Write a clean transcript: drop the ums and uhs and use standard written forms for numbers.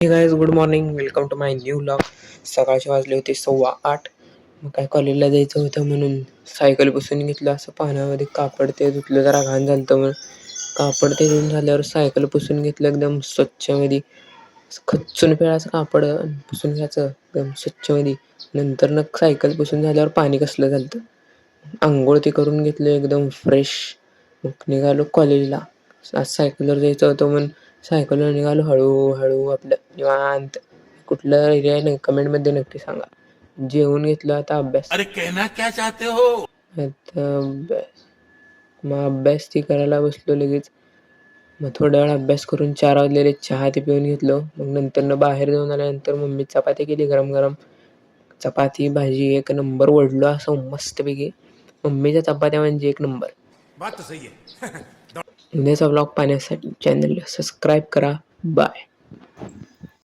हे guys good morning, welcome to my new vlog. सकाळचे वाजले होते 8:15. मग काय कॉलेजला जायचं होतं म्हणून सायकल पुसून घेतलं. असं पाण्यामध्ये कापड ते धुतलं, जरा घाण झालं होतं म्हणून कापड ते धुवून झाल्यावर सायकल पुसून घेतलं एकदम स्वच्छमध्ये. खच्चून पिळाचं कापड पुसून घ्यायचं एकदम स्वच्छमध्ये. नंतर न सायकल पुसून झाल्यावर पाणी कसलं झालं होतं. आंघोळ ते करून घेतलं एकदम फ्रेश. मग निघालो कॉलेजला. आज सायकलवर जायचं होतं म्हणून सायकलवर निघालो हळूहळू आपलं निवांत. कुठलं एरिया आहे नाही कमेंटमध्ये नक्की सांगा. जेवून घेतलं, आता अभ्यास. अरे कहना क्या चाहते हो? आता अभ्यास. मग अभ्यास ती करायला बसलो लगेच. मग थोड्या वेळ अभ्यास करून 4 वाजलेले, चहा ते पिऊन घेतलो. मग नंतर बाहेर जाऊन आल्यानंतर मम्मी चपाती केली गरम गरम. चपाती भाजी एक नंबर ओढलो असं मस्तपैकी. मम्मीच्या चपात्या म्हणजे एक नंबर. बात तो सही है. उद्याचा ब्लॉग पाहण्यासाठी चॅनलला सबस्क्राईब करा. बाय.